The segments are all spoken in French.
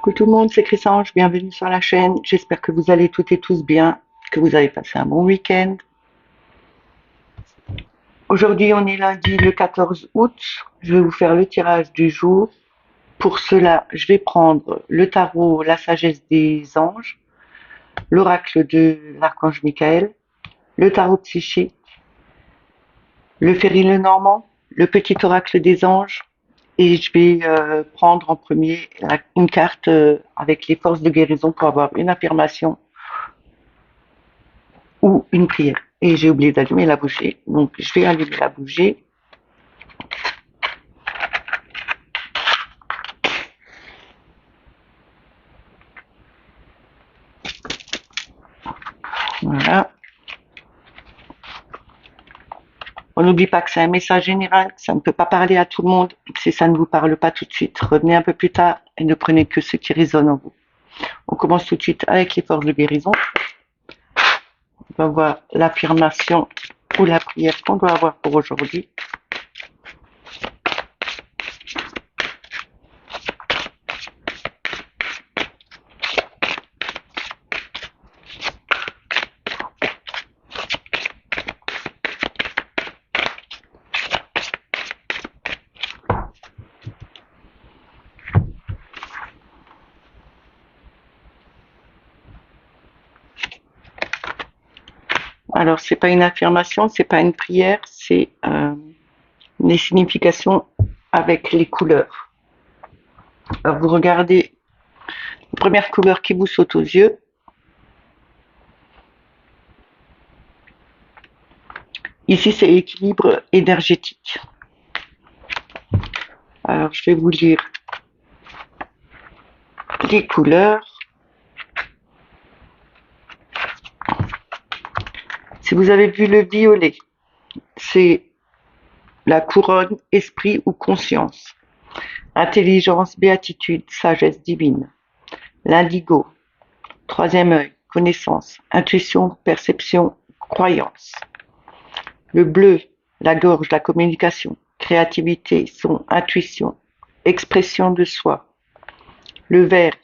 Coucou tout le monde, c'est Chrysange, bienvenue sur la chaîne. J'espère que vous allez toutes et tous bien, que vous avez passé un bon week-end. Aujourd'hui, on est lundi le 14 août. Je vais vous faire le tirage du jour. Pour cela, je vais prendre le tarot La Sagesse des Anges, l'oracle de l'archange Michael, le tarot psychique, le Féri Lenormand, le petit oracle des anges, et je vais prendre en premier une carte avec les forces de guérison pour avoir une affirmation ou une prière. Et j'ai oublié d'allumer la bougie, donc je vais allumer la bougie. Voilà. On n'oublie pas que c'est un message général, que ça ne peut pas parler à tout le monde. Si ça ne vous parle pas tout de suite, revenez un peu plus tard et ne prenez que ce qui résonne en vous. On commence tout de suite avec les forces de guérison. On va voir l'affirmation ou la prière qu'on doit avoir pour aujourd'hui. Alors, c'est pas une affirmation, c'est pas une prière, c'est des significations avec les couleurs. Alors, vous regardez la première couleur qui vous saute aux yeux. Ici, c'est équilibre énergétique. Alors, je vais vous lire les couleurs. Si vous avez vu le violet, c'est la couronne, esprit ou conscience. Intelligence, béatitude, sagesse divine. L'indigo, troisième œil, connaissance, intuition, perception, croyance. Le bleu, la gorge, la communication, créativité, son, intuition, expression de soi. Le vert,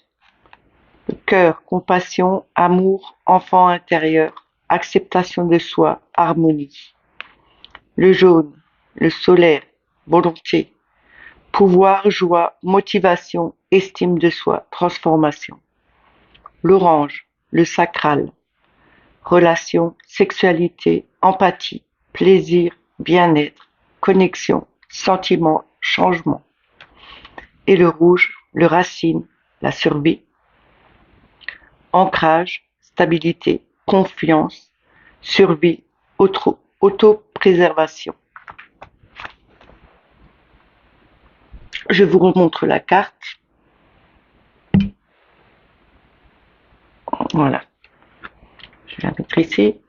le cœur, compassion, amour, enfant intérieur, acceptation de soi, harmonie. Le jaune, le solaire, volonté, pouvoir, joie, motivation, estime de soi, transformation. L'orange, le sacral, relation, sexualité, empathie, plaisir, bien-être, connexion, sentiment, changement. Et le rouge, le racine, la survie, ancrage, stabilité, confiance, survie, autopréservation. Je vous remontre la carte. Voilà. Je vais la mettre ici.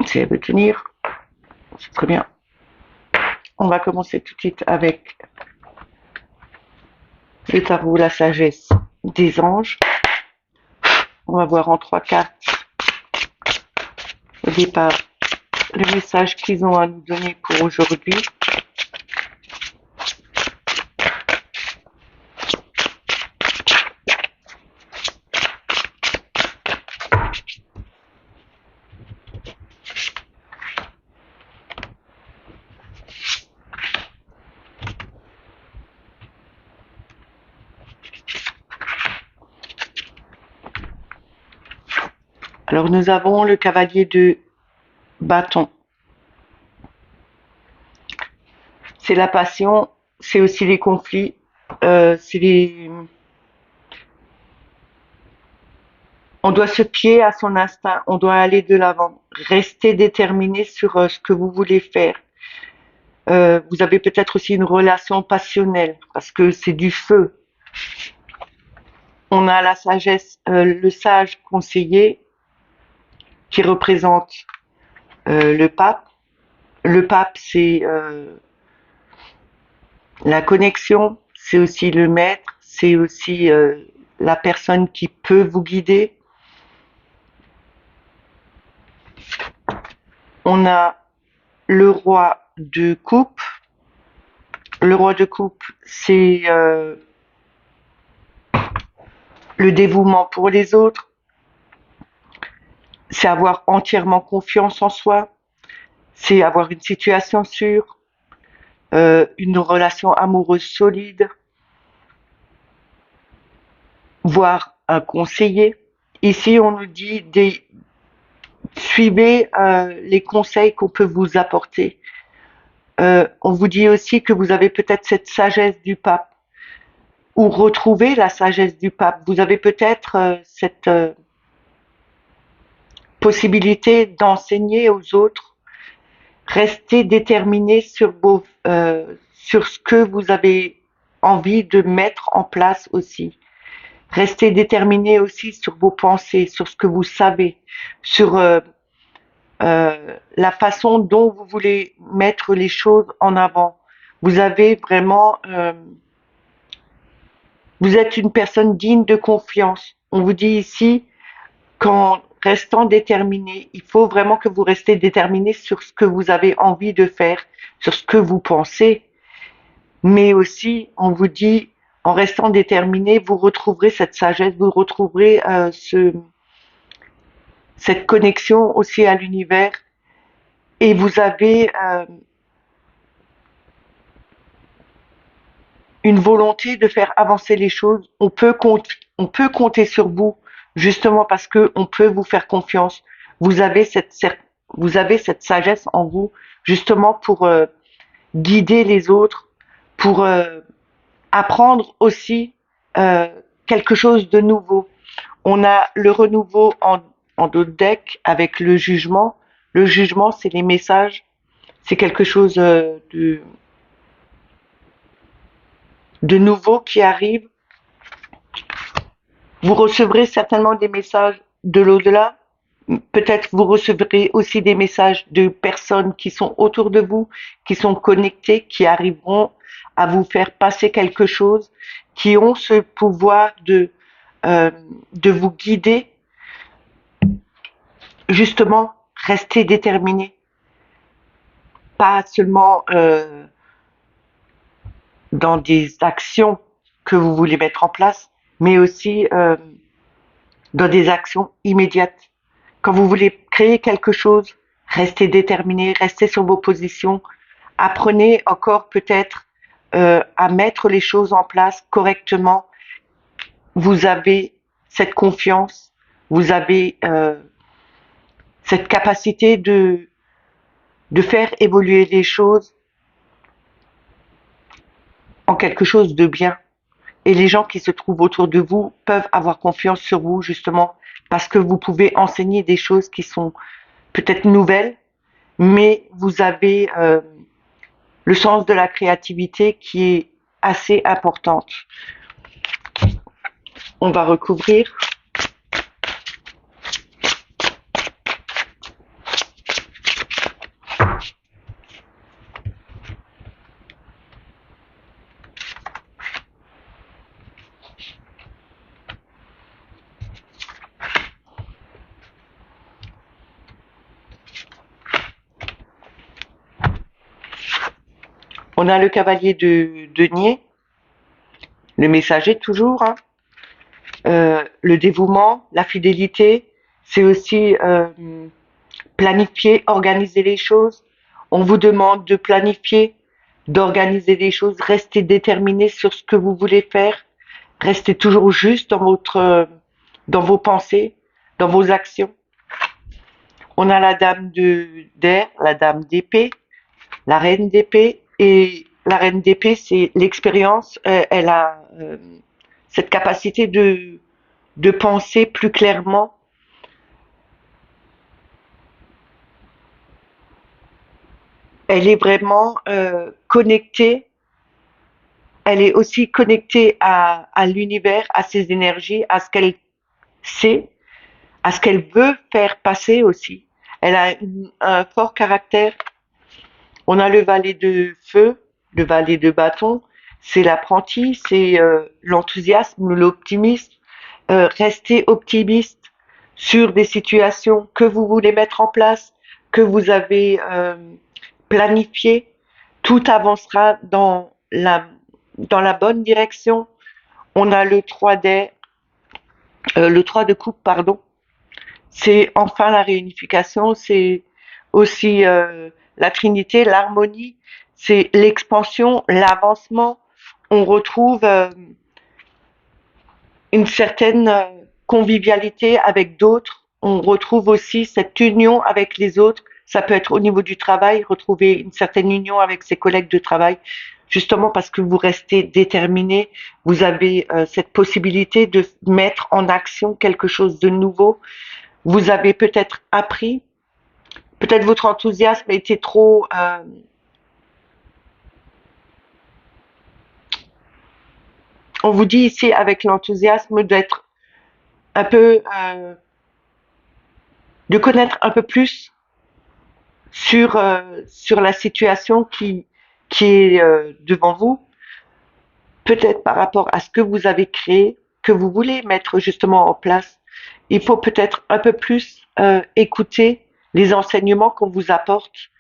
Si elle veut tenir, c'est très bien. On va commencer tout de suite avec le tarot La Sagesse des Anges. On va voir en 3 cartes au départ le message qu'ils ont à nous donner pour aujourd'hui. Alors nous avons le cavalier de bâton. C'est la passion, c'est aussi les conflits, c'est les... On doit se pied à son instinct, on doit aller de l'avant, rester déterminé sur ce que vous voulez faire. Vous avez peut-être aussi une relation passionnelle, parce que c'est du feu. On a la sagesse, le sage conseiller, qui représente le pape. Le pape, c'est la connexion, c'est aussi le maître, c'est aussi la personne qui peut vous guider. On a le roi de coupe. Le roi de coupe, c'est Le dévouement pour les autres, c'est avoir entièrement confiance en soi, c'est avoir une situation sûre, une relation amoureuse solide, voire un conseiller. Ici, on nous dit suivez les conseils qu'on peut vous apporter. On vous dit aussi que vous avez peut-être cette sagesse du pape ou retrouver la sagesse du pape. Vous avez peut-être cette possibilité d'enseigner aux autres. Restez déterminé sur ce que vous avez envie de mettre en place aussi. Restez déterminé aussi sur vos pensées, sur ce que vous savez, sur la façon dont vous voulez mettre les choses en avant. Vous avez vraiment, vous êtes une personne digne de confiance. On vous dit ici qu'en restant déterminé, il faut vraiment que vous restez déterminé sur ce que vous avez envie de faire, sur ce que vous pensez, mais aussi on vous dit en restant déterminé, vous retrouverez cette sagesse, vous retrouverez cette connexion aussi à l'univers et vous avez une volonté de faire avancer les choses. On peut compter sur vous justement parce que on peut vous faire confiance. Vous avez vous avez cette sagesse en vous justement pour guider les autres, pour apprendre aussi euh, quelque chose de nouveau. On a le renouveau en d'autres decks avec le jugement. Le jugement, c'est les messages, c'est quelque chose de nouveau qui arrive. Vous recevrez certainement des messages de l'au-delà. Peut-être vous recevrez aussi des messages de personnes qui sont autour de vous, qui sont connectées, qui arriveront à vous faire passer quelque chose, qui ont ce pouvoir de vous guider. Justement, restez déterminés. Pas seulement dans des actions que vous voulez mettre en place, mais aussi dans des actions immédiates. Quand vous voulez créer quelque chose, restez déterminé, restez sur vos positions, apprenez encore peut-être à mettre les choses en place correctement. Vous avez cette confiance, vous avez cette capacité de faire évoluer les choses en quelque chose de bien. Et les gens qui se trouvent autour de vous peuvent avoir confiance sur vous justement parce que vous pouvez enseigner des choses qui sont peut-être nouvelles, mais vous avez le sens de la créativité qui est assez importante. On va recouvrir. On a le cavalier de denier, le messager toujours, hein. Le dévouement, la fidélité, c'est aussi planifier, organiser les choses. On vous demande de planifier, d'organiser les choses, restez déterminé sur ce que vous voulez faire, restez toujours juste dans vos pensées, dans vos actions. On a la dame d'air, la dame d'épée, la reine d'épée, et la reine d'épée, c'est l'expérience. Elle a cette capacité de penser plus clairement. Elle est vraiment connectée. Elle est aussi connectée à l'univers, à ses énergies, à ce qu'elle sait, à ce qu'elle veut faire passer aussi. Elle a un fort caractère. On a le valet de feu, le valet de bâton, c'est l'apprenti, c'est l'enthousiasme, l'optimisme. Restez optimiste sur des situations que vous voulez mettre en place, que vous avez planifiées. Tout avancera dans la bonne direction. On a le 3D, le 3 de coupe, pardon. C'est enfin la réunification, c'est aussi la Trinité, l'harmonie, c'est l'expansion, l'avancement. On retrouve une certaine convivialité avec d'autres. On retrouve aussi cette union avec les autres. Ça peut être au niveau du travail, retrouver une certaine union avec ses collègues de travail, justement parce que vous restez déterminé, vous avez cette possibilité de mettre en action quelque chose de nouveau. Vous avez peut-être appris, peut-être votre enthousiasme était trop... on vous dit ici avec l'enthousiasme d'être un peu... de connaître un peu plus sur la situation qui est devant vous, peut-être par rapport à ce que vous avez créé, que vous voulez mettre justement en place. Il faut peut-être un peu plus écouter les enseignements qu'on vous apporte,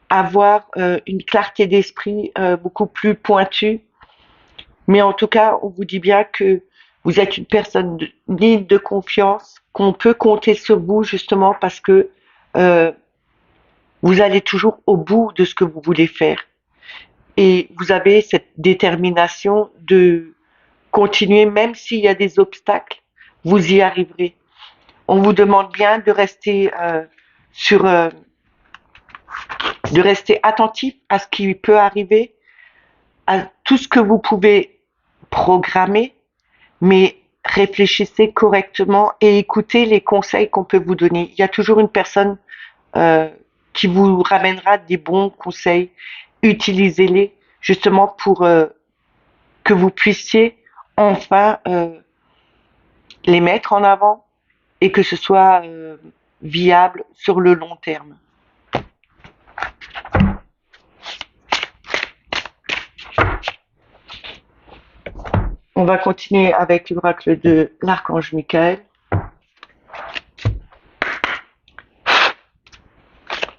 avoir une clarté d'esprit beaucoup plus pointue. Mais en tout cas, on vous dit bien que vous êtes une personne digne de confiance, qu'on peut compter sur vous justement parce que euh, vous allez toujours au bout de ce que vous voulez faire. Et vous avez cette détermination de continuer, même s'il y a des obstacles, vous y arriverez. On vous demande bien sur, euh, de rester attentif à ce qui peut arriver, à tout ce que vous pouvez programmer, mais réfléchissez correctement et écoutez les conseils qu'on peut vous donner. Il y a toujours une personne euh, qui vous ramènera des bons conseils. Utilisez-les justement pour que vous puissiez enfin les mettre en avant et que ce soit viable sur le long terme. On va continuer avec l'oracle de l'archange Michael.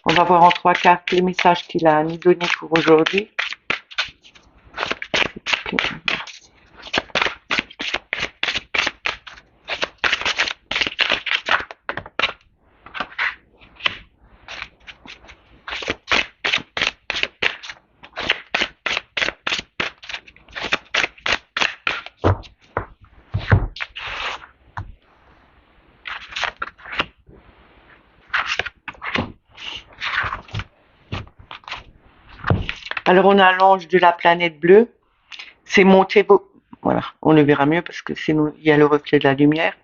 On va voir en 3 cartes les messages qu'il a à nous donner pour aujourd'hui. Alors on a l'ange de la planète bleue. C'est monter vos... Voilà, on le verra mieux parce que sinon il y a le reflet de la lumière.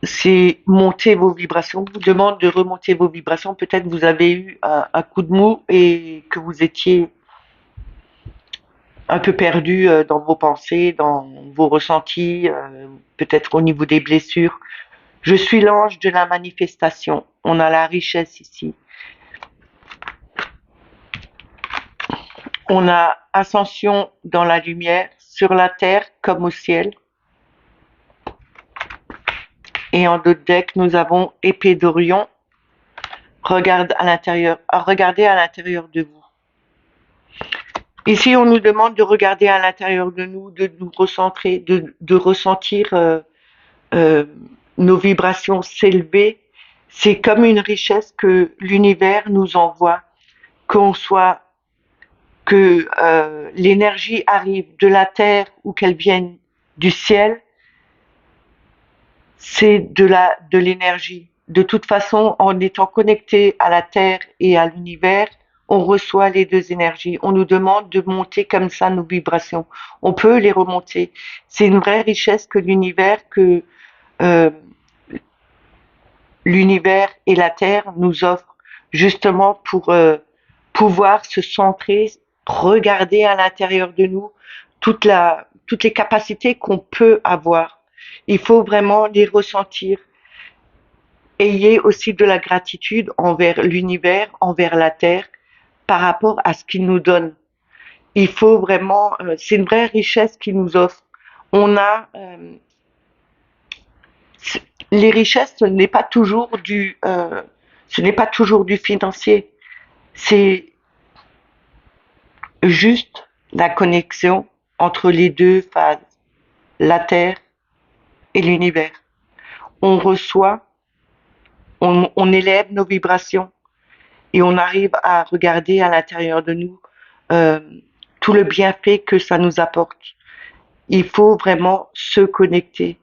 C'est monter vos vibrations. On vous demande de remonter vos vibrations. Peut-être vous avez eu un coup de mou et que vous étiez un peu perdu dans vos pensées, dans vos ressentis, peut-être au niveau des blessures. Je suis l'ange de la manifestation. On a la richesse ici. On a ascension dans la lumière, sur la terre comme au ciel. Et en d'autres decks, nous avons épée d'Orion. Regardez à l'intérieur de vous. Ici, on nous demande de regarder à l'intérieur de nous, de nous recentrer, de ressentir euh, nos vibrations s'élever. C'est comme une richesse que l'univers nous envoie, que l'énergie arrive de la terre ou qu'elle vienne du ciel, c'est de l'énergie. De toute façon, en étant connecté à la terre et à l'univers, on reçoit les deux énergies. On nous demande de monter comme ça nos vibrations. On peut les remonter. C'est une vraie richesse que euh, l'univers et la terre nous offrent justement pour pouvoir se centrer, regarder à l'intérieur de nous toutes les capacités qu'on peut avoir. Il faut vraiment les ressentir. Ayez aussi de la gratitude envers l'univers, envers la terre, par rapport à ce qu'il nous donne. Il faut vraiment, c'est une vraie richesse qu'il nous offre. On a les richesses, ce n'est pas toujours du financier. C'est juste la connexion entre les deux phases, la terre et l'univers. On reçoit, on élève nos vibrations et on arrive à regarder à l'intérieur de nous euh, tout le bienfait que ça nous apporte. Il faut vraiment se connecter.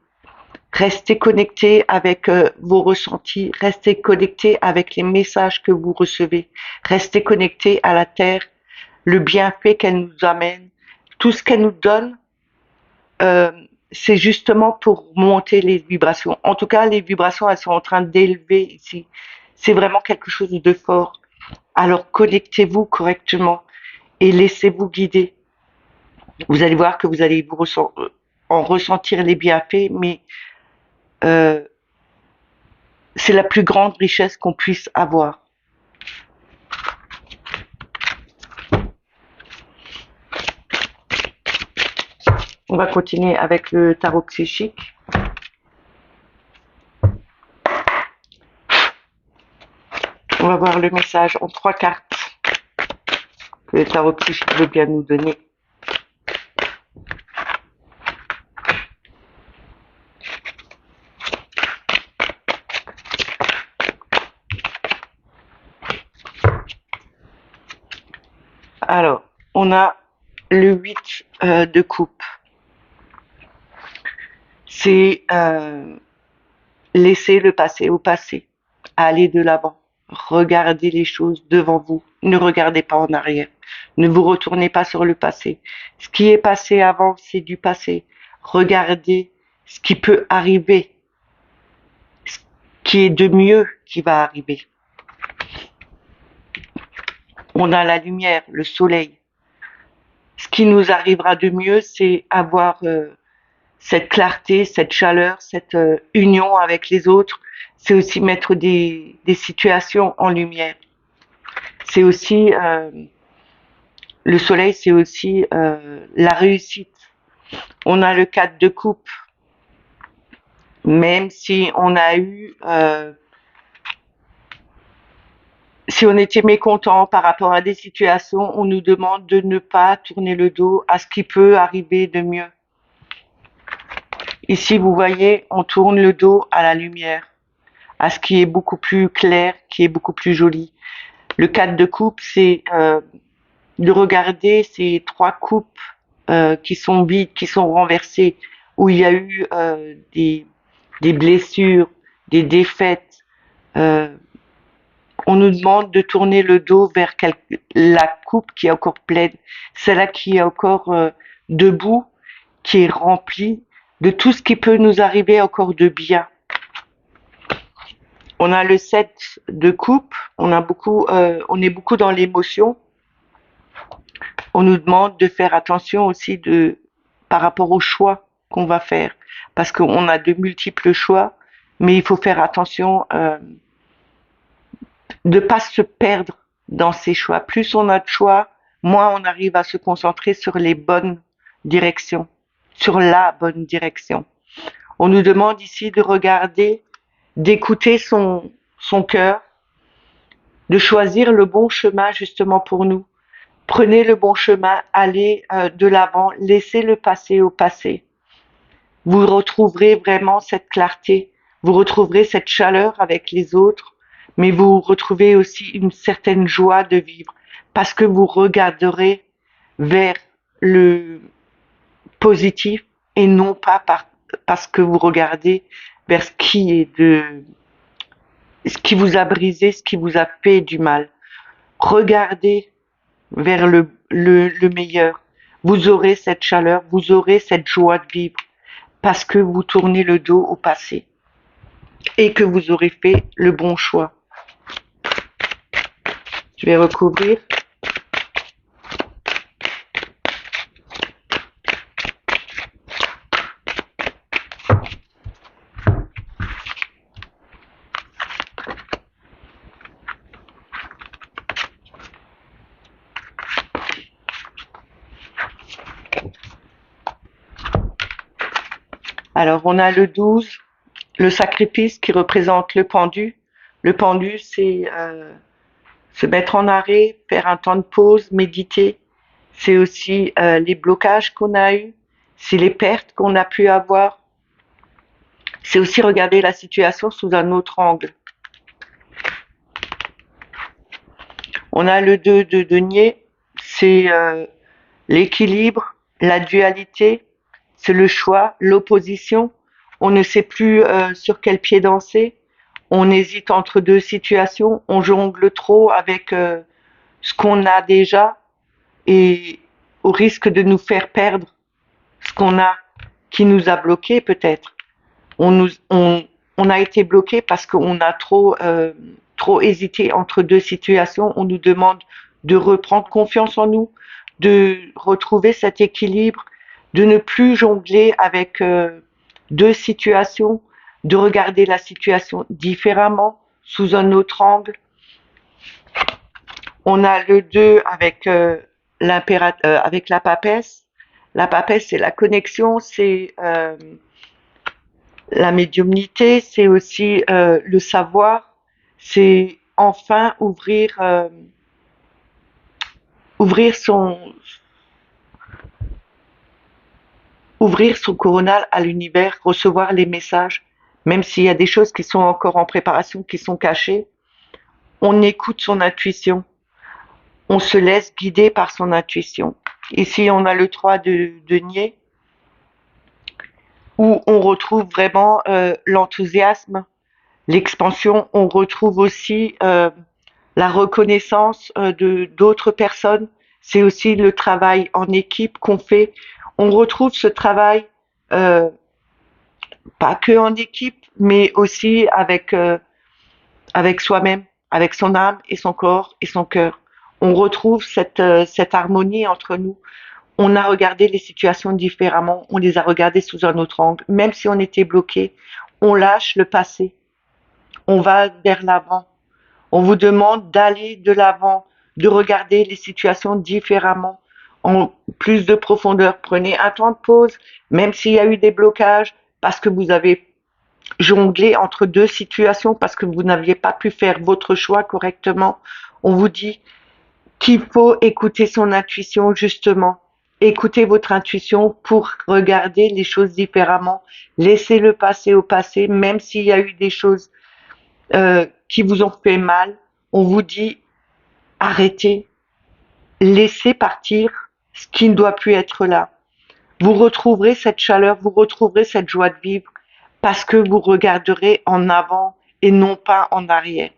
Restez connecté avec vos ressentis, restez connecté avec les messages que vous recevez, restez connecté à la Terre, le bienfait qu'elle nous amène, tout ce qu'elle nous donne, euh, c'est justement pour monter les vibrations. En tout cas, les vibrations, elles sont en train d'élever ici. C'est vraiment quelque chose de fort. Alors connectez-vous correctement et laissez-vous guider. Vous allez voir que vous allez en ressentir les bienfaits, mais euh, c'est la plus grande richesse qu'on puisse avoir. On va continuer avec le tarot psychique. On va voir le message en 3 cartes que le tarot psychique veut bien nous donner. Alors, on a le 8 de coupe. C'est laisser le passé au passé, aller de l'avant, regardez les choses devant vous, ne regardez pas en arrière, ne vous retournez pas sur le passé. Ce qui est passé avant, c'est du passé. Regardez ce qui peut arriver, ce qui est de mieux qui va arriver. On a la lumière, le soleil. Ce qui nous arrivera de mieux, c'est avoir cette clarté, cette chaleur, cette union avec les autres. C'est aussi mettre des situations en lumière. C'est aussi le soleil, c'est aussi la réussite. On a le 4 de coupe. Même si on a eu si on était mécontent par rapport à des situations, on nous demande de ne pas tourner le dos à ce qui peut arriver de mieux. Ici, vous voyez, on tourne le dos à la lumière, à ce qui est beaucoup plus clair, qui est beaucoup plus joli. Le 4 de coupe, c'est de regarder ces 3 coupes qui sont vides, qui sont renversées, où il y a eu des blessures, des défaites. On nous demande de tourner le dos vers la coupe qui est encore pleine, celle-là qui est encore debout, qui est remplie de tout ce qui peut nous arriver encore de bien. On a le 7 de coupe, on est beaucoup dans l'émotion. On nous demande de faire attention aussi par rapport aux choix qu'on va faire, parce qu'on a de multiples choix, mais il faut faire attention de pas se perdre dans ses choix. Plus on a de choix, moins on arrive à se concentrer sur les bonnes directions, sur la bonne direction. On nous demande ici de regarder, d'écouter son cœur, de choisir le bon chemin justement pour nous. Prenez le bon chemin, allez de l'avant, laissez le passé au passé. Vous retrouverez vraiment cette clarté, vous retrouverez cette chaleur avec les autres, mais vous retrouvez aussi une certaine joie de vivre parce que vous regarderez vers le positif et non pas parce que vous regardez vers ce qui vous a brisé, ce qui vous a fait du mal. Regardez vers le meilleur. Vous aurez cette chaleur, vous aurez cette joie de vivre parce que vous tournez le dos au passé et que vous aurez fait le bon choix. Je vais recouvrir. Alors, on a le 12, le sacrifice qui représente le pendu. Le pendu, c'est se mettre en arrêt, faire un temps de pause, méditer. C'est aussi les blocages qu'on a eus, c'est les pertes qu'on a pu avoir. C'est aussi regarder la situation sous un autre angle. On a le 2 de denier, c'est l'équilibre, la dualité, c'est le choix, l'opposition. On ne sait plus sur quel pied danser. On hésite entre deux situations. On jongle trop avec ce qu'on a déjà et au risque de nous faire perdre ce qu'on a, qui nous a bloqués peut-être. On a été bloqué parce qu'on a trop hésité entre deux situations. On nous demande de reprendre confiance en nous, de retrouver cet équilibre, de ne plus jongler avec deux situations, de regarder la situation différemment, sous un autre angle. On a le 2 avec avec la papesse. La papesse, c'est la connexion, c'est la médiumnité, c'est aussi le savoir, c'est enfin ouvrir son ouvrir son coronal à l'univers, recevoir les messages, même s'il y a des choses qui sont encore en préparation, qui sont cachées. On écoute son intuition, on se laisse guider par son intuition. Ici, on a le 3 de denier, où on retrouve vraiment l'enthousiasme, l'expansion. On retrouve aussi la reconnaissance de d'autres personnes. C'est aussi le travail en équipe qu'on fait. On retrouve ce travail euh, pas que en équipe, mais aussi avec soi-même, avec son âme et son corps et son cœur. On retrouve cette harmonie entre nous. On a regardé les situations différemment, on les a regardées sous un autre angle. Même si on était bloqué, on lâche le passé, on va vers l'avant. On vous demande d'aller de l'avant, de regarder les situations différemment, en plus de profondeur. Prenez un temps de pause, même s'il y a eu des blocages, parce que vous avez jonglé entre deux situations, parce que vous n'aviez pas pu faire votre choix correctement. On vous dit qu'il faut écouter son intuition, justement. Écoutez votre intuition pour regarder les choses différemment. Laissez le passé au passé, même s'il y a eu des choses qui vous ont fait mal. On vous dit arrêtez, laissez partir ce qui ne doit plus être là. Vous retrouverez cette chaleur, vous retrouverez cette joie de vivre parce que vous regarderez en avant et non pas en arrière.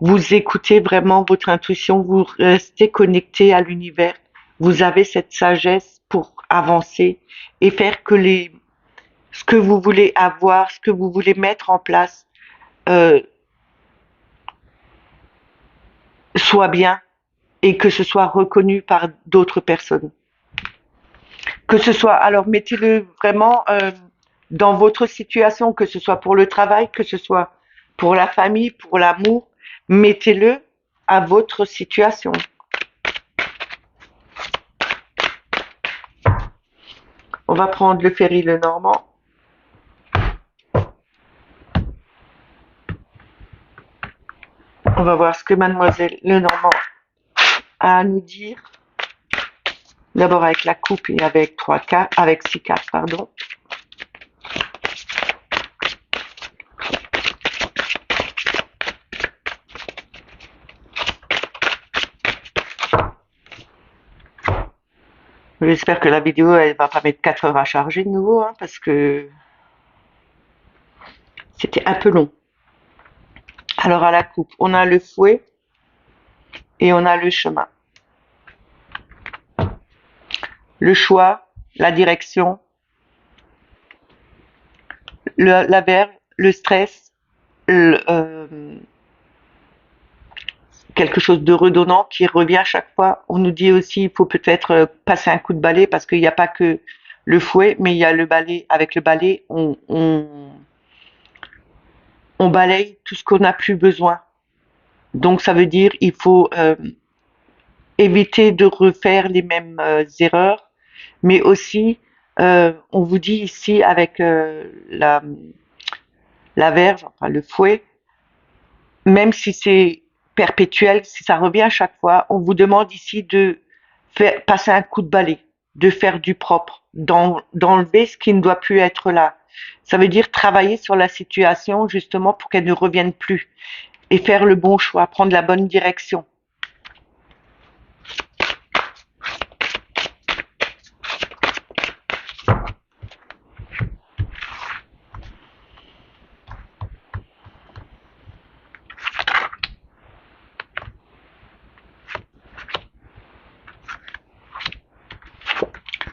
Vous écoutez vraiment votre intuition, vous restez connecté à l'univers. Vous avez cette sagesse pour avancer et faire que ce que vous voulez avoir, ce que vous voulez mettre en place, euh, soit bien et que ce soit reconnu par d'autres personnes. Que ce soit, alors mettez-le vraiment dans votre situation, que ce soit pour le travail, que ce soit pour la famille, pour l'amour, mettez-le à votre situation. On va prendre le ferry le Normand. On va voir ce que Mademoiselle Lenormand a à nous dire. D'abord avec la coupe et avec 3 cartes, avec 6 cartes, pardon. J'espère que la vidéo, elle va pas mettre 4 heures à charger de nouveau, hein, parce que c'était un peu long. Alors à la coupe, on a le fouet et on a le chemin. Le choix, la direction, la verve, le stress, quelque chose de redondant qui revient à chaque fois. On nous dit aussi il faut peut-être passer un coup de balai parce qu'il n'y a pas que le fouet, mais il y a le balai. Avec le balai, on balaye tout ce qu'on n'a plus besoin. Donc ça veut dire il faut éviter de refaire les mêmes erreurs, mais aussi on vous dit ici avec la verge, enfin le fouet, même si c'est perpétuel, si ça revient à chaque fois, on vous demande ici de passer un coup de balai, de faire du propre, d'enlever ce qui ne doit plus être là, ça veut dire travailler sur la situation justement pour qu'elle ne revienne plus et faire le bon choix, prendre la bonne direction.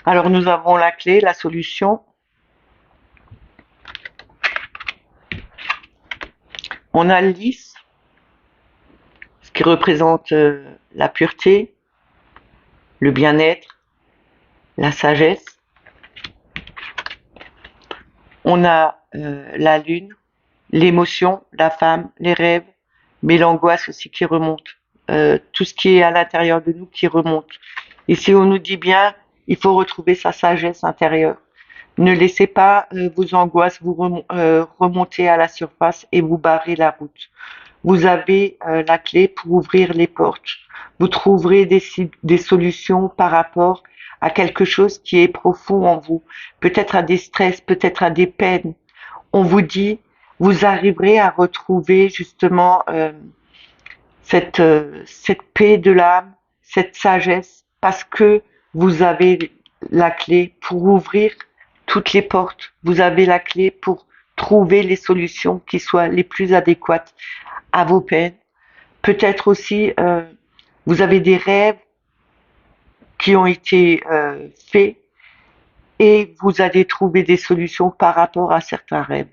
Alors nous avons la clé, la solution. On a le lys, ce qui représente la pureté, le bien-être, la sagesse. On a la lune, l'émotion, la femme, les rêves, mais l'angoisse aussi qui remonte. Tout ce qui est à l'intérieur de nous qui remonte. Ici, on nous dit bien, il faut retrouver sa sagesse intérieure. Ne laissez pas vos angoisses vous remonter à la surface et vous barrer la route. Vous avez la clé pour ouvrir les portes. Vous trouverez des solutions par rapport à quelque chose qui est profond en vous, peut-être à des stress, peut-être à des peines. On vous dit, vous arriverez à retrouver justement cette paix de l'âme, cette sagesse, parce que vous avez la clé pour ouvrir toutes les portes. Vous avez la clé pour trouver les solutions qui soient les plus adéquates à vos peines. Peut-être aussi, vous avez des rêves qui ont été faits et vous allez trouver des solutions par rapport à certains rêves.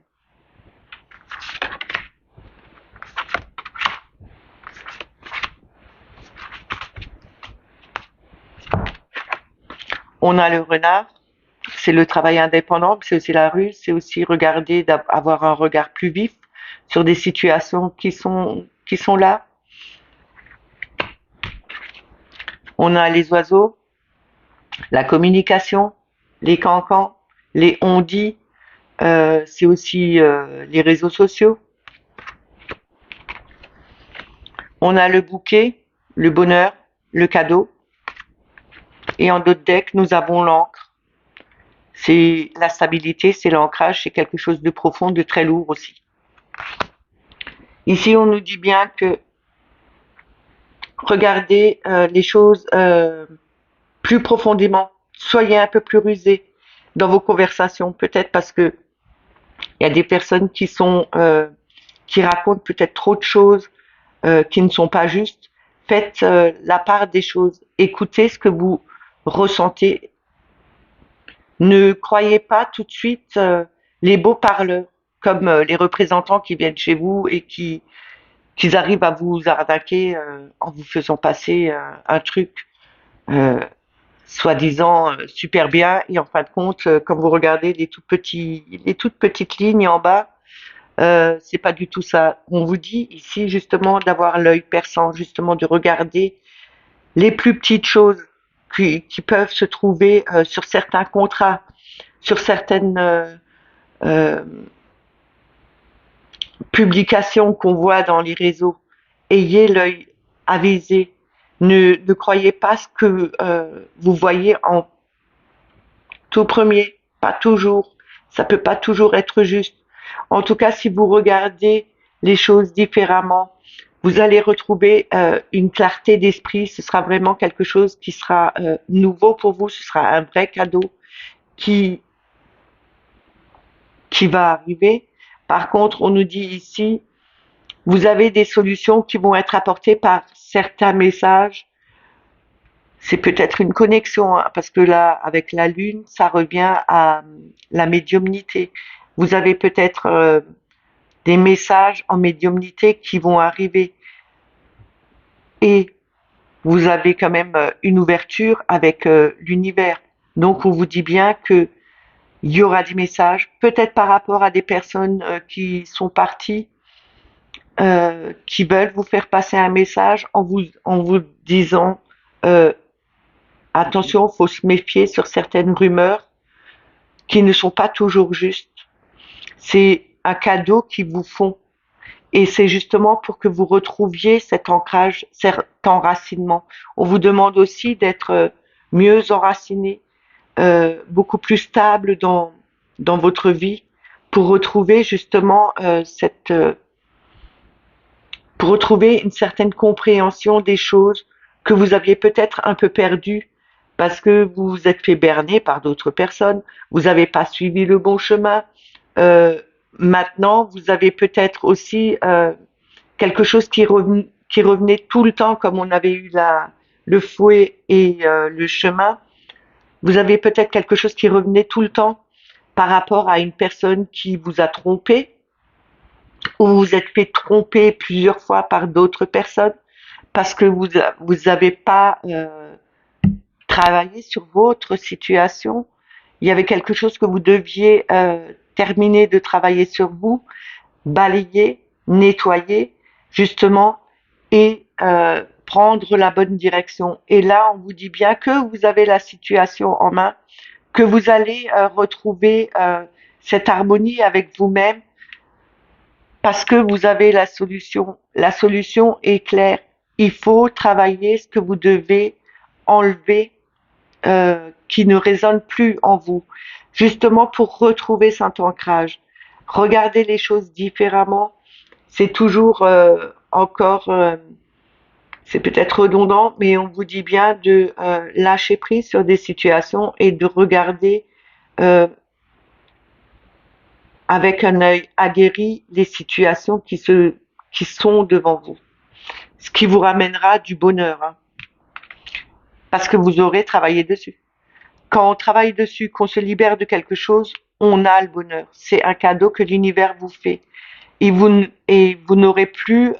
On a le renard, c'est le travail indépendant, c'est aussi la ruse, c'est aussi regarder, avoir un regard plus vif sur des situations qui sont là. On a les oiseaux, la communication, les cancans, les on-dit, c'est aussi les réseaux sociaux. On a le bouquet, le bonheur, le cadeau. Et en d'autres decks, nous avons l'encre. C'est la stabilité, c'est l'ancrage, c'est quelque chose de profond, de très lourd aussi. Ici, on nous dit bien que regardez les choses plus profondément. Soyez un peu plus rusés dans vos conversations, peut-être parce que il y a des personnes qui racontent peut-être trop de choses qui ne sont pas justes. Faites la part des choses. Écoutez ce que vous ressentez. Ne croyez pas tout de suite les beaux parleurs, comme les représentants qui viennent chez vous et qui arrivent à vous arnaquer en vous faisant passer un truc soi-disant super bien et en fin de compte, quand vous regardez les toutes petites lignes en bas, c'est pas du tout ça. On vous dit ici justement d'avoir l'œil perçant, justement de regarder les plus petites choses qui peuvent se trouver sur certains contrats, sur certaines euh, publications qu'on voit dans les réseaux. Ayez l'œil avisé. Ne croyez pas ce que vous voyez en tout premier, pas toujours. Ça peut pas toujours être juste. En tout cas, si vous regardez les choses différemment, vous allez retrouver une clarté d'esprit. Ce sera vraiment quelque chose qui sera nouveau pour vous. Ce sera un vrai cadeau qui va arriver. Par contre, on nous dit ici, vous avez des solutions qui vont être apportées par certains messages. C'est peut-être une connexion, hein, parce que là, avec la lune, ça revient à la médiumnité. Vous avez peut-être des messages en médiumnité qui vont arriver. Et vous avez quand même une ouverture avec l'univers. Donc on vous dit bien que il y aura des messages, peut-être par rapport à des personnes qui sont parties, qui veulent vous faire passer un message en vous disant attention, faut se méfier sur certaines rumeurs qui ne sont pas toujours justes. C'est un cadeau qu'ils vous font. Et c'est justement pour que vous retrouviez cet ancrage, cet enracinement. On vous demande aussi d'être mieux enraciné, beaucoup plus stable dans votre vie, pour retrouver justement pour retrouver une certaine compréhension des choses que vous aviez peut-être un peu perdues parce que vous vous êtes fait berner par d'autres personnes, vous n'avez pas suivi le bon chemin. Euh, Maintenant, vous avez peut-être aussi quelque chose qui revenait tout le temps, comme on avait eu le fouet et le chemin. Vous avez peut-être quelque chose qui revenait tout le temps par rapport à une personne qui vous a trompé, ou vous vous êtes fait tromper plusieurs fois par d'autres personnes parce que vous avez pas travaillé sur votre situation. Il y avait quelque chose que vous deviez terminer de travailler sur vous, balayer, nettoyer, justement, et prendre la bonne direction. Et là, on vous dit bien que vous avez la situation en main, que vous allez retrouver cette harmonie avec vous-même parce que vous avez la solution. La solution est claire. Il faut travailler ce que vous devez enlever qui ne résonne plus en vous, justement pour retrouver cet ancrage. Regarder les choses différemment, c'est toujours encore, c'est peut-être redondant, mais on vous dit bien de lâcher prise sur des situations et de regarder euh, avec un œil aguerri les situations qui sont devant vous, ce qui vous ramènera du bonheur, hein, parce que vous aurez travaillé dessus. Quand on travaille dessus, qu'on se libère de quelque chose, on a le bonheur. C'est un cadeau que l'univers vous fait. Et vous n'aurez plus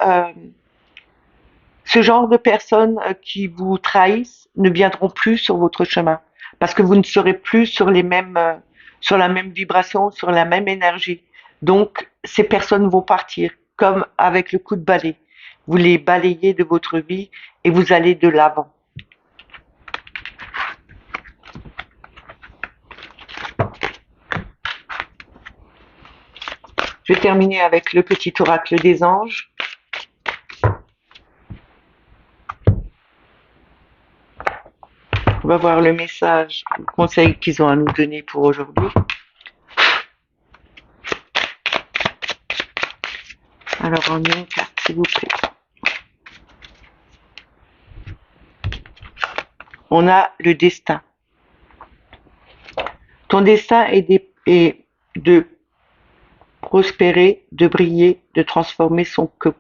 ce genre de personnes qui vous trahissent ne viendront plus sur votre chemin parce que vous ne serez plus sur sur la même vibration, sur la même énergie. Donc ces personnes vont partir comme avec le coup de balai. Vous les balayez de votre vie et vous allez de l'avant. Je vais terminer avec le petit oracle des anges. On va voir le message, le conseil qu'ils ont à nous donner pour aujourd'hui. Alors, en une carte, s'il vous plaît. On a le destin. Ton destin est de prospérer, de briller, de transformer son cours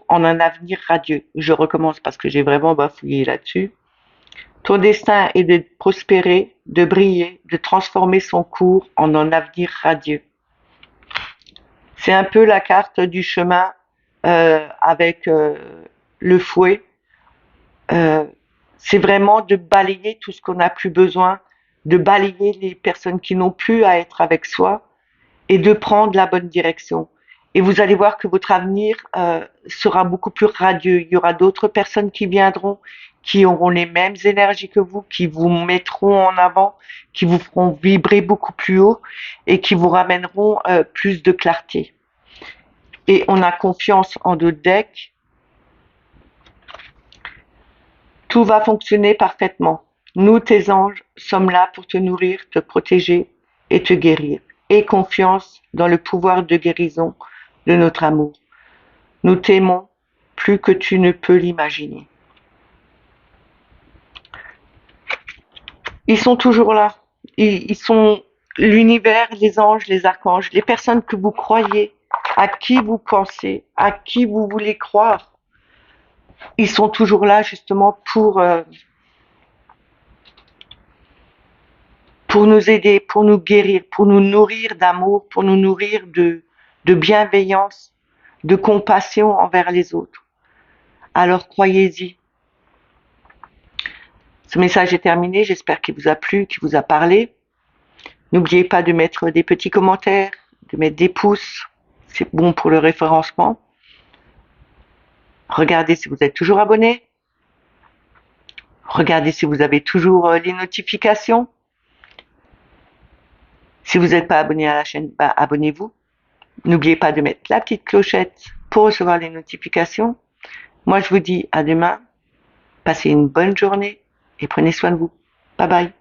en un avenir radieux. Je recommence parce que j'ai vraiment bafouillé là-dessus. Ton destin est de prospérer, de briller, de transformer son cours en un avenir radieux. C'est un peu la carte du chemin avec le fouet. C'est vraiment de balayer tout ce qu'on n'a plus besoin, de balayer les personnes qui n'ont plus à être avec soi et de prendre la bonne direction. Et vous allez voir que votre avenir sera beaucoup plus radieux. Il y aura d'autres personnes qui viendront, qui auront les mêmes énergies que vous, qui vous mettront en avant, qui vous feront vibrer beaucoup plus haut et qui vous ramèneront plus de clarté. Et on a confiance en notre deck. Tout va fonctionner parfaitement. Nous, tes anges, sommes là pour te nourrir, te protéger et te guérir. Aie confiance dans le pouvoir de guérison de notre amour. Nous t'aimons plus que tu ne peux l'imaginer. Ils sont toujours là. Ils sont l'univers, les anges, les archanges, les personnes que vous croyez, à qui vous pensez, à qui vous voulez croire. Ils sont toujours là justement pour nous aider, pour nous guérir, pour nous nourrir d'amour, pour nous nourrir de bienveillance, de compassion envers les autres. Alors croyez-y. Ce message est terminé, j'espère qu'il vous a plu, qu'il vous a parlé. N'oubliez pas de mettre des petits commentaires, de mettre des pouces, c'est bon pour le référencement. Regardez si vous êtes toujours abonné. Regardez si vous avez toujours les notifications. Si vous n'êtes pas abonné à la chaîne, bah, abonnez-vous. N'oubliez pas de mettre la petite clochette pour recevoir les notifications. Moi, je vous dis à demain. Passez une bonne journée et prenez soin de vous. Bye bye.